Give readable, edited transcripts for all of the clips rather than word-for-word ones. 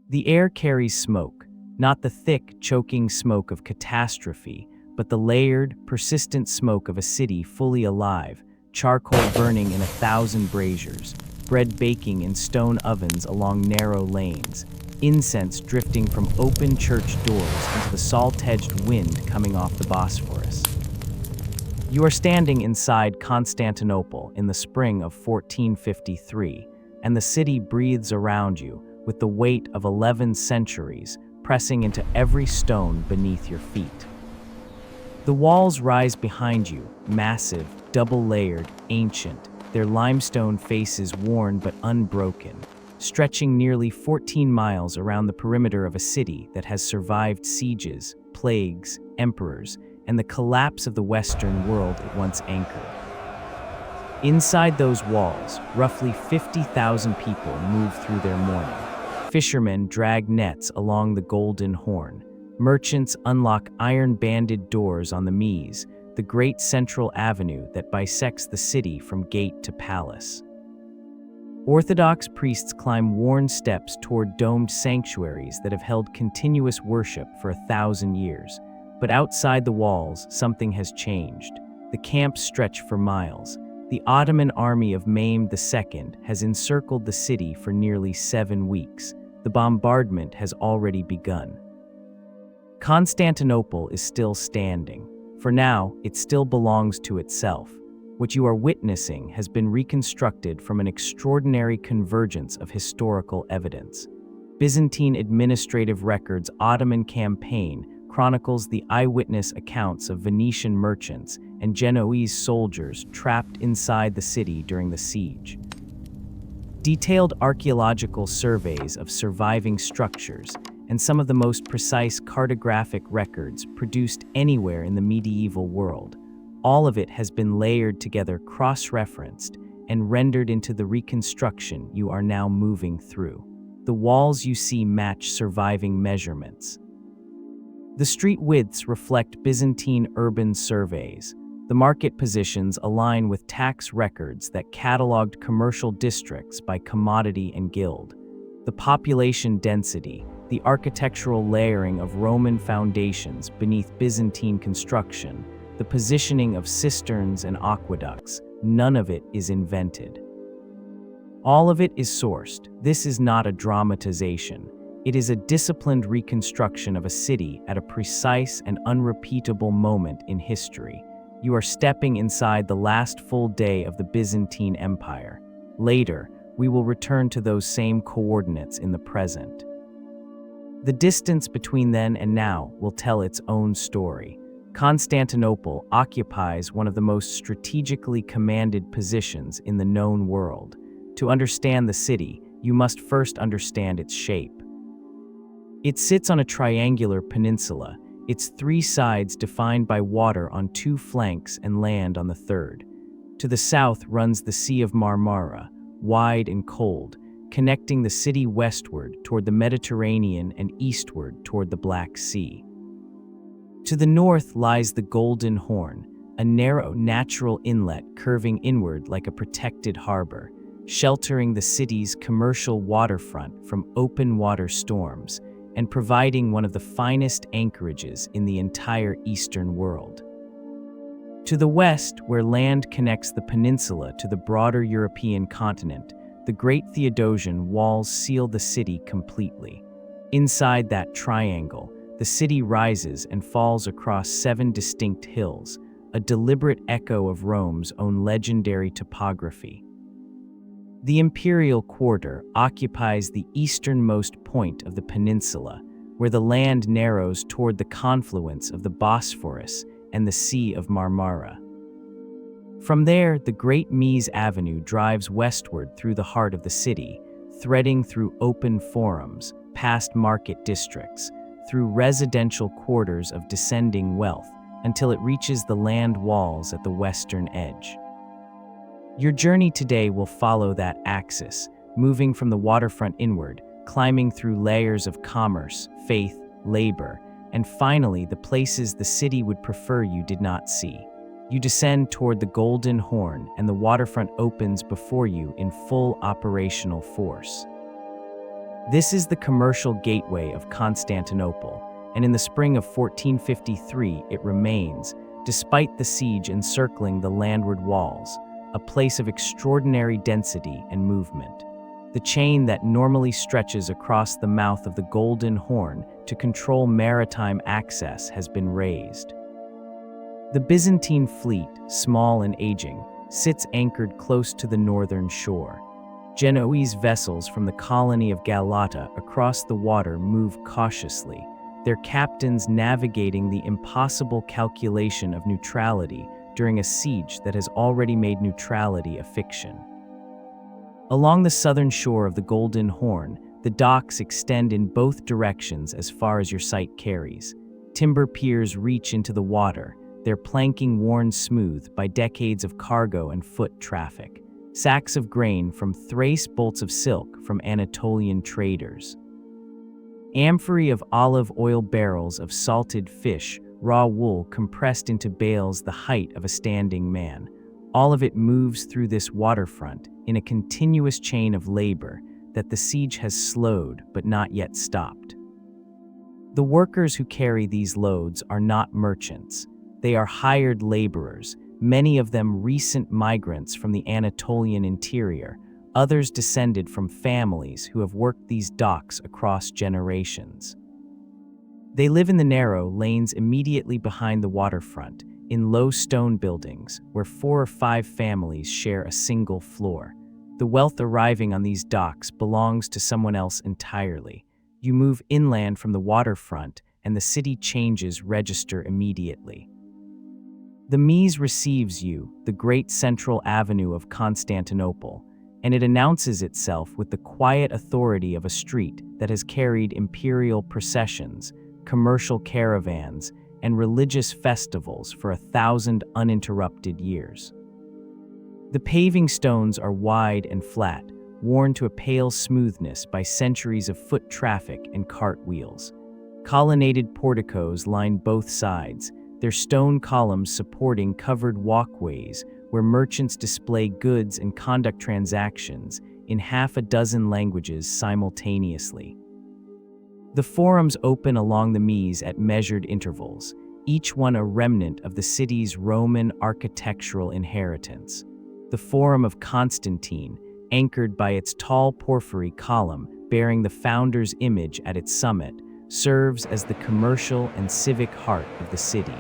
The air carries smoke, not the thick, choking smoke of catastrophe, but the layered, persistent smoke of a city fully alive, charcoal burning in 1,000 braziers, bread baking in stone ovens along narrow lanes, incense drifting from open church doors into the salt-edged wind coming off the Bosphorus. You are standing inside Constantinople in the spring of 1453, and the city breathes around you with the weight of 11 centuries pressing into every stone beneath your feet. The walls rise behind you, massive, double-layered, ancient, their limestone faces worn but unbroken, stretching nearly 14 miles around the perimeter of a city that has survived sieges, plagues, emperors, and the collapse of the Western world it once anchored. Inside those walls, roughly 50,000 people move through their mourning. Fishermen drag nets along the Golden Horn. Merchants unlock iron-banded doors on the Mies, the great central avenue that bisects the city from gate to palace. Orthodox priests climb worn steps toward domed sanctuaries that have held continuous worship for 1,000 years. But outside the walls, something has changed. The camps stretch for miles. The Ottoman army of Mehmed II has encircled the city for nearly 7 weeks. The bombardment has already begun. Constantinople is still standing. For now, it still belongs to itself. What you are witnessing has been reconstructed from an extraordinary convergence of historical evidence. Byzantine administrative records, Ottoman campaign, chronicles the eyewitness accounts of Venetian merchants and Genoese soldiers trapped inside the city during the siege. Detailed archaeological surveys of surviving structures and some of the most precise cartographic records produced anywhere in the medieval world. All of it has been layered together, cross-referenced, and rendered into the reconstruction you are now moving through. The walls you see match surviving measurements. The street widths reflect Byzantine urban surveys. The market positions align with tax records that cataloged commercial districts by commodity and guild. The population density, the architectural layering of Roman foundations beneath Byzantine construction, the positioning of cisterns and aqueducts, none of it is invented. All of it is sourced. This is not a dramatization. It is a disciplined reconstruction of a city at a precise and unrepeatable moment in history. You are stepping inside the last full day of the Byzantine Empire. Later, we will return to those same coordinates in the present. The distance between then and now will tell its own story. Constantinople occupies one of the most strategically commanded positions in the known world. To understand the city, you must first understand its shape. It sits on a triangular peninsula, its 3 sides defined by water on 2 flanks and land on the 3rd. To the south runs the Sea of Marmara, wide and cold, connecting the city westward toward the Mediterranean and eastward toward the Black Sea. To the north lies the Golden Horn, a narrow natural inlet curving inward like a protected harbor, sheltering the city's commercial waterfront from open water storms and providing one of the finest anchorages in the entire Eastern world. To the west, where land connects the peninsula to the broader European continent, the great Theodosian Walls seal the city completely. Inside that triangle, the city rises and falls across 7 distinct hills, a deliberate echo of Rome's own legendary topography. The Imperial Quarter occupies the easternmost point of the peninsula, where the land narrows toward the confluence of the Bosphorus and the Sea of Marmara. From there, the Great Mies Avenue drives westward through the heart of the city, threading through open forums, past market districts, through residential quarters of descending wealth, until it reaches the land walls at the western edge. Your journey today will follow that axis, moving from the waterfront inward, climbing through layers of commerce, faith, labor, and finally the places the city would prefer you did not see. You descend toward the Golden Horn and the waterfront opens before you in full operational force. This is the commercial gateway of Constantinople, and in the spring of 1453 it remains, despite the siege encircling the landward walls, a place of extraordinary density and movement. The chain that normally stretches across the mouth of the Golden Horn to control maritime access has been raised. The Byzantine fleet, small and aging, sits anchored close to the northern shore. Genoese vessels from the colony of Galata across the water move cautiously, their captains navigating the impossible calculation of neutrality during a siege that has already made neutrality a fiction. Along the southern shore of the Golden Horn, the docks extend in both directions as far as your sight carries. Timber piers reach into the water, their planking worn smooth by decades of cargo and foot traffic. Sacks of grain from Thrace, bolts of silk from Anatolian traders. Amphorae of olive oil, barrels of salted fish, raw wool compressed into bales the height of a standing man. All of it moves through this waterfront in a continuous chain of labor that the siege has slowed but not yet stopped. The workers who carry these loads are not merchants. They are hired laborers, many of them recent migrants from the Anatolian interior, others descended from families who have worked these docks across generations. They live in the narrow lanes immediately behind the waterfront, in low stone buildings where 4 or 5 families share a single floor. The wealth arriving on these docks belongs to someone else entirely. You move inland from the waterfront and the city changes register immediately. The Mies receives you, the great central avenue of Constantinople, and it announces itself with the quiet authority of a street that has carried imperial processions, commercial caravans, and religious festivals for 1,000 uninterrupted years. The paving stones are wide and flat, worn to a pale smoothness by centuries of foot traffic and cart wheels. Colonnaded porticos line both sides, their stone columns supporting covered walkways where merchants display goods and conduct transactions in half a dozen languages simultaneously. The forums open along the Mies at measured intervals, each one a remnant of the city's Roman architectural inheritance. The Forum of Constantine, anchored by its tall porphyry column bearing the founder's image at its summit, serves as the commercial and civic heart of the city.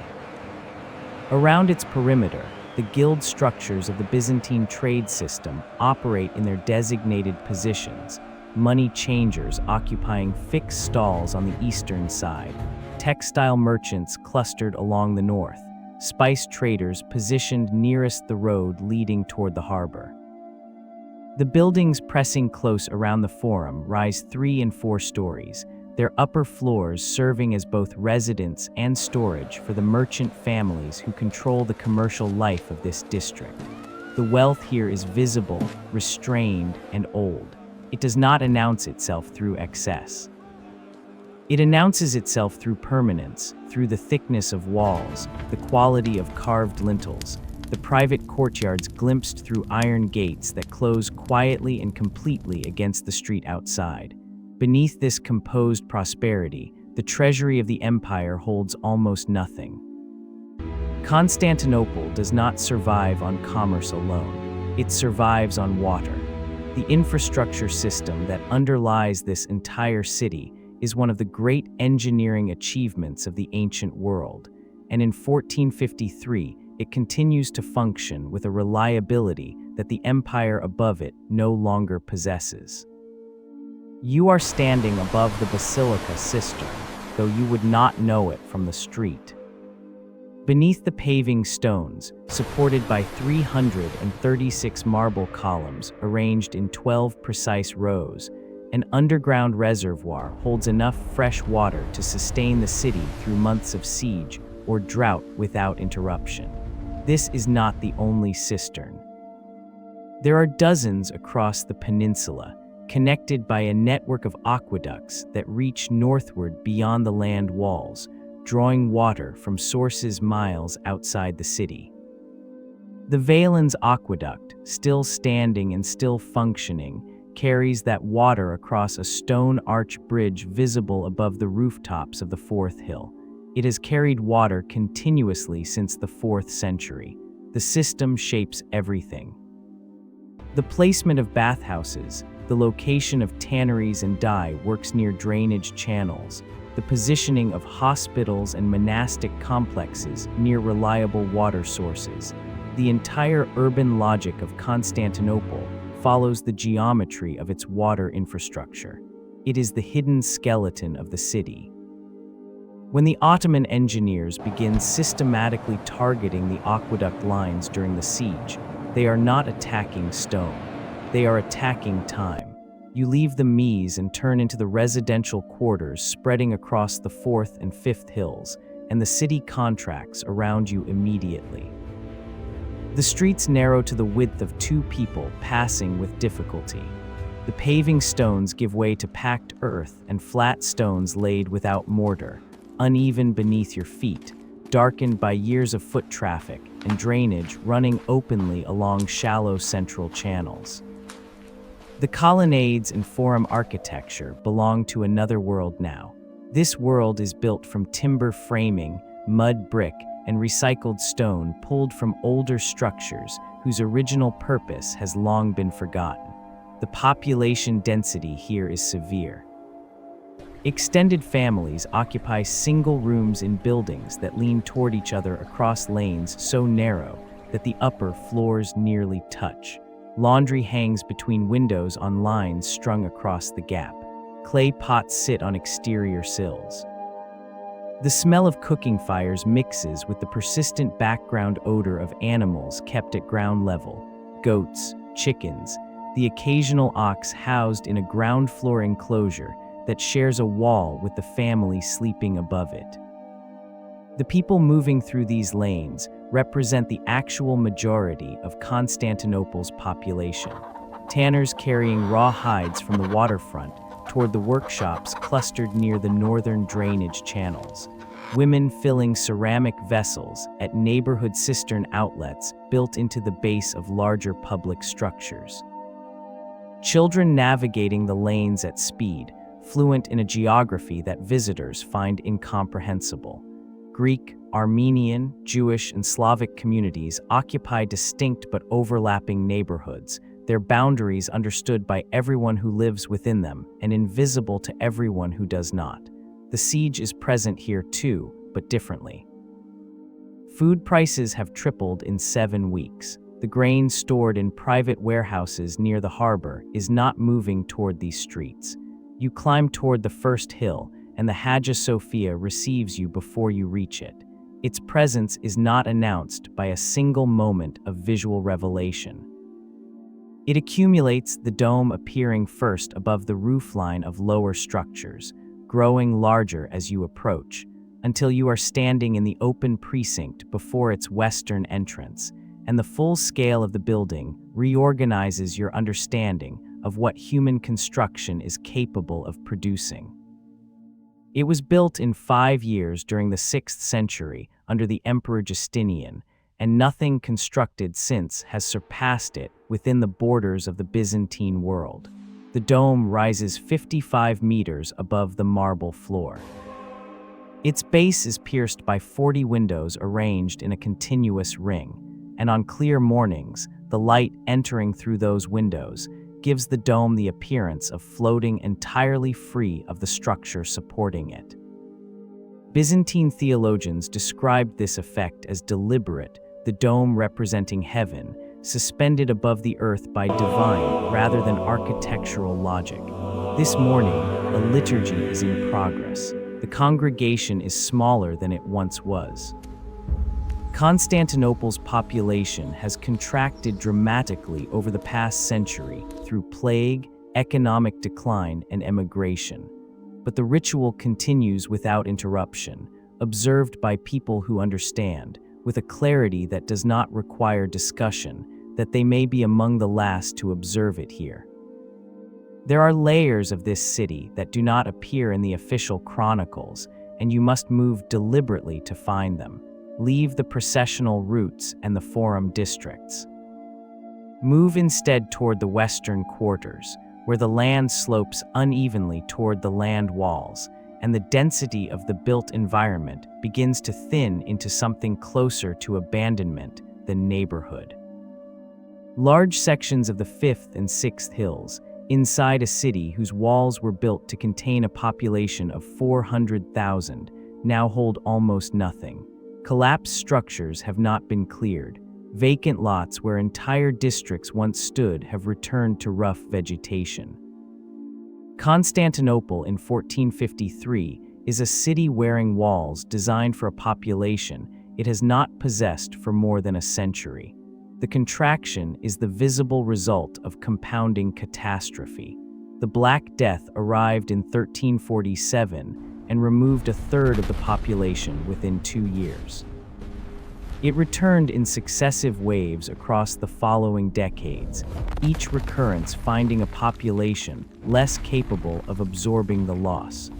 Around its perimeter, the guild structures of the Byzantine trade system operate in their designated positions, money changers occupying fixed stalls on the eastern side, textile merchants clustered along the north, spice traders positioned nearest the road leading toward the harbor. The buildings pressing close around the forum rise 3 and 4 stories, their upper floors serving as both residence and storage for the merchant families who control the commercial life of this district. The wealth here is visible, restrained, and old. It does not announce itself through excess. It announces itself through permanence, through the thickness of walls, the quality of carved lintels, the private courtyards glimpsed through iron gates that close quietly and completely against the street outside. Beneath this composed prosperity, the treasury of the empire holds almost nothing. Constantinople does not survive on commerce alone. It survives on water. The infrastructure system that underlies this entire city is one of the great engineering achievements of the ancient world, and in 1453, it continues to function with a reliability that the empire above it no longer possesses. You are standing above the basilica cistern, though you would not know it from the street. Beneath the paving stones, supported by 336 marble columns arranged in 12 precise rows, an underground reservoir holds enough fresh water to sustain the city through months of siege or drought without interruption. This is not the only cistern. There are dozens across the peninsula, connected by a network of aqueducts that reach northward beyond the land walls, drawing water from sources miles outside the city. The Valens Aqueduct, still standing and still functioning, carries that water across a stone arch bridge visible above the rooftops of the fourth hill. It has carried water continuously since the 4th century. The system shapes everything. The placement of bathhouses, the location of tanneries and dye works near drainage channels, the positioning of hospitals and monastic complexes near reliable water sources. The entire urban logic of Constantinople follows the geometry of its water infrastructure. It is the hidden skeleton of the city. When the Ottoman engineers begin systematically targeting the aqueduct lines during the siege, they are not attacking stone. They are attacking time. You leave the Mies and turn into the residential quarters spreading across the 4th and 5th hills, and the city contracts around you immediately. The streets narrow to the width of 2 people passing with difficulty. The paving stones give way to packed earth and flat stones laid without mortar, uneven beneath your feet, darkened by years of foot traffic and drainage running openly along shallow central channels. The colonnades and forum architecture belong to another world now. This world is built from timber framing, mud brick, and recycled stone pulled from older structures whose original purpose has long been forgotten. The population density here is severe. Extended families occupy single rooms in buildings that lean toward each other across lanes so narrow that the upper floors nearly touch. Laundry hangs between windows on lines strung across the gap. Clay pots sit on exterior sills. The smell of cooking fires mixes with the persistent background odor of animals kept at ground level: goats, chickens, the occasional ox housed in a ground floor enclosure that shares a wall with the family sleeping above it. The people moving through these lanes represent the actual majority of Constantinople's population. Tanners carrying raw hides from the waterfront toward the workshops clustered near the northern drainage channels. Women filling ceramic vessels at neighborhood cistern outlets built into the base of larger public structures. Children navigating the lanes at speed, fluent in a geography that visitors find incomprehensible. Greek, Armenian, Jewish, and Slavic communities occupy distinct but overlapping neighborhoods, their boundaries understood by everyone who lives within them and invisible to everyone who does not. The siege is present here too, but differently. Food prices have tripled in 7 weeks. The grain stored in private warehouses near the harbor is not moving toward these streets. You climb toward the first hill, and the Hagia Sophia receives you before you reach it. Its presence is not announced by a single moment of visual revelation. It accumulates, the dome appearing first above the roofline of lower structures, growing larger as you approach, until you are standing in the open precinct before its western entrance, and the full scale of the building reorganizes your understanding of what human construction is capable of producing. It was built in 5 years during the 6th century under the Emperor Justinian, and nothing constructed since has surpassed it within the borders of the Byzantine world. The dome rises 55 meters above the marble floor. Its base is pierced by 40 windows arranged in a continuous ring, and on clear mornings, the light entering through those windows gives the dome the appearance of floating entirely free of the structure supporting it. Byzantine theologians described this effect as deliberate, the dome representing heaven, suspended above the earth by divine rather than architectural logic. This morning, a liturgy is in progress. The congregation is smaller than it once was. Constantinople's population has contracted dramatically over the past century through plague, economic decline, and emigration. But the ritual continues without interruption, observed by people who understand, with a clarity that does not require discussion, that they may be among the last to observe it here. There are layers of this city that do not appear in the official chronicles, and you must move deliberately to find them. Leave the processional routes and the forum districts. Move instead toward the western quarters, where the land slopes unevenly toward the land walls, and the density of the built environment begins to thin into something closer to abandonment than neighborhood. Large sections of the 5th and 6th hills, inside a city whose walls were built to contain a population of 400,000, now hold almost nothing. Collapsed structures have not been cleared. Vacant lots where entire districts once stood have returned to rough vegetation. Constantinople in 1453 is a city wearing walls designed for a population it has not possessed for more than a century. The contraction is the visible result of compounding catastrophe. The Black Death arrived in 1347 and removed a third of the population within 2 years. It returned in successive waves across the following decades, each recurrence finding a population less capable of absorbing the loss.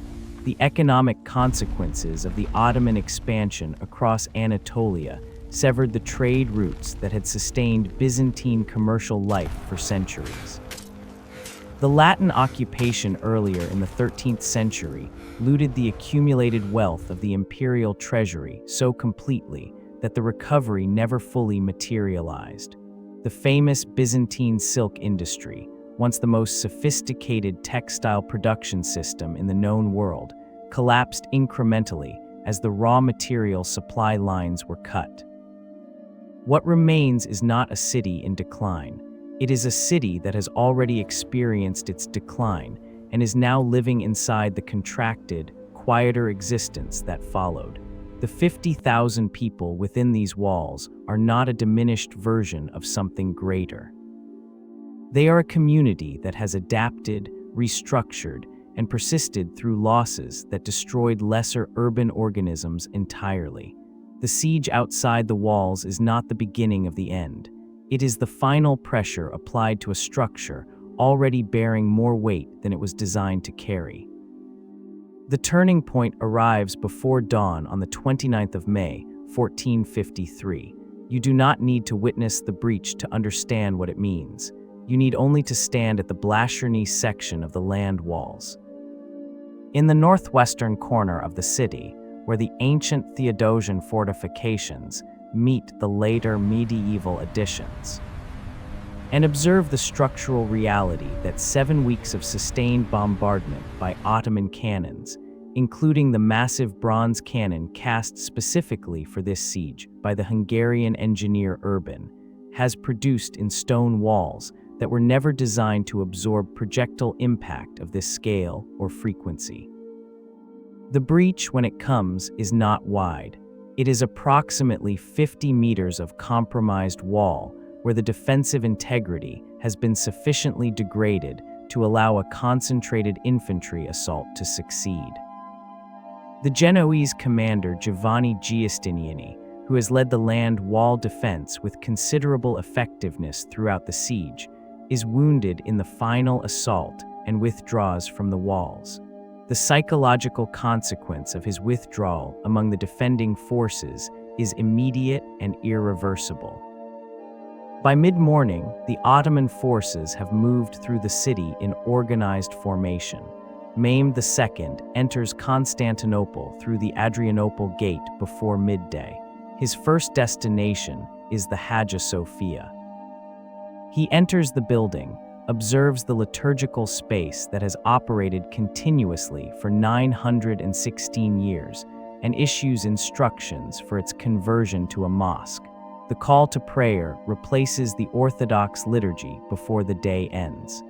The economic consequences of the Ottoman expansion across Anatolia severed the trade routes that had sustained Byzantine commercial life for centuries. The Latin occupation earlier in the 13th century looted the accumulated wealth of the imperial treasury so completely that the recovery never fully materialized. The famous Byzantine silk industry, once the most sophisticated textile production system in the known world, collapsed incrementally as the raw material supply lines were cut. What remains is not a city in decline. It is a city that has already experienced its decline and is now living inside the contracted, quieter existence that followed. The 50,000 people within these walls are not a diminished version of something greater. They are a community that has adapted, restructured, and persisted through losses that destroyed lesser urban organisms entirely. The siege outside the walls is not the beginning of the end. It is the final pressure applied to a structure already bearing more weight than it was designed to carry. The turning point arrives before dawn on the 29th of May, 1453. You do not need to witness the breach to understand what it means. You need only to stand at the Blascherny section of the land walls. In the northwestern corner of the city, where the ancient Theodosian fortifications meet the later medieval additions, and observe the structural reality that 7 weeks of sustained bombardment by Ottoman cannons, including the massive bronze cannon cast specifically for this siege by the Hungarian engineer Urban, has produced in stone walls that were never designed to absorb projectile impact of this scale or frequency. The breach, when it comes, is not wide. It is approximately 50 meters of compromised wall where the defensive integrity has been sufficiently degraded to allow a concentrated infantry assault to succeed. The Genoese commander Giovanni Giustiniani, who has led the land wall defense with considerable effectiveness throughout the siege, is wounded in the final assault and withdraws from the walls. The psychological consequence of his withdrawal among the defending forces is immediate and irreversible. By mid-morning, the Ottoman forces have moved through the city in organized formation. Mehmed II enters Constantinople through the Adrianople Gate before midday. His first destination is the Hagia Sophia. He enters the building, observes the liturgical space that has operated continuously for 916 years, and issues instructions for its conversion to a mosque. The call to prayer replaces the Orthodox liturgy before the day ends.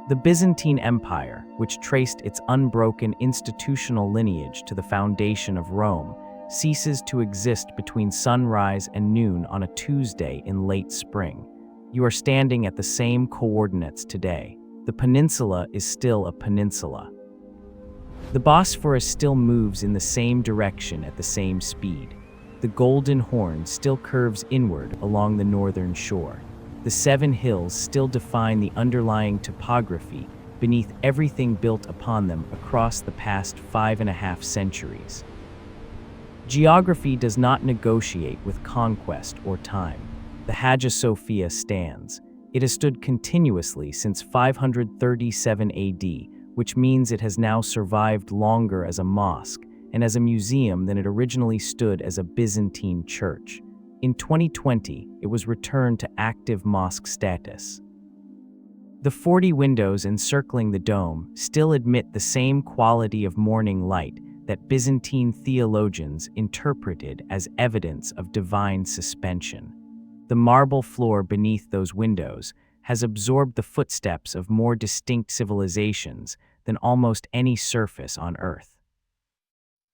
The Byzantine Empire, which traced its unbroken institutional lineage to the foundation of Rome, ceases to exist between sunrise and noon on a Tuesday in late spring. You are standing at the same coordinates today. The peninsula is still a peninsula. The Bosphorus still moves in the same direction at the same speed. The Golden Horn still curves inward along the northern shore. The 7 hills still define the underlying topography beneath everything built upon them across the past 5.5 centuries. Geography does not negotiate with conquest or time. The Hagia Sophia stands. It has stood continuously since 537 AD, which means it has now survived longer as a mosque and as a museum than it originally stood as a Byzantine church. In 2020, it was returned to active mosque status. The 40 windows encircling the dome still emit the same quality of morning light that Byzantine theologians interpreted as evidence of divine suspension. The marble floor beneath those windows has absorbed the footsteps of more distinct civilizations than almost any surface on Earth.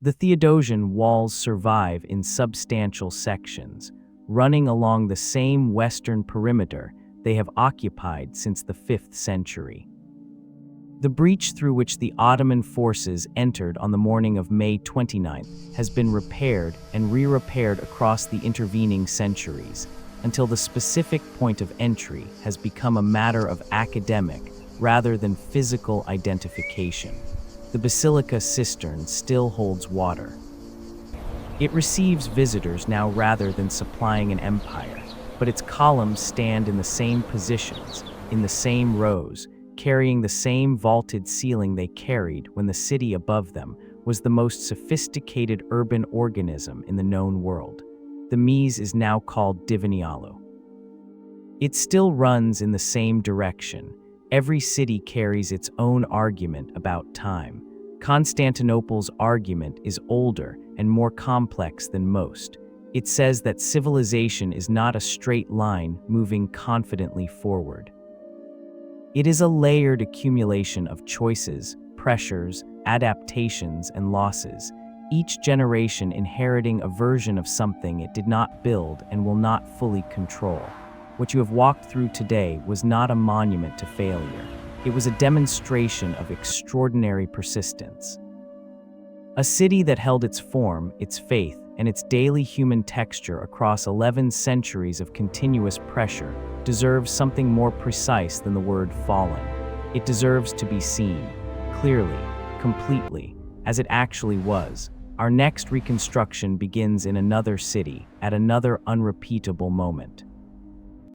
The Theodosian Walls survive in substantial sections, running along the same western perimeter they have occupied since the 5th century. The breach through which the Ottoman forces entered on the morning of May 29th has been repaired and re-repaired across the intervening centuries, until the specific point of entry has become a matter of academic rather than physical identification. The basilica cistern still holds water. It receives visitors now rather than supplying an empire, but its columns stand in the same positions, in the same rows, carrying the same vaulted ceiling they carried when the city above them was the most sophisticated urban organism in the known world. The Mise is now called Divinialu. It still runs in the same direction. Every city carries its own argument about time. Constantinople's argument is older and more complex than most. It says that civilization is not a straight line moving confidently forward. It is a layered accumulation of choices, pressures, adaptations, and losses, each generation inheriting a version of something it did not build and will not fully control. What you have walked through today was not a monument to failure. It was a demonstration of extraordinary persistence. A city that held its form, its faith, and its daily human texture across 11 centuries of continuous pressure deserves something more precise than the word fallen. It deserves to be seen, clearly, completely, as it actually was. Our next reconstruction begins in another city, at another unrepeatable moment.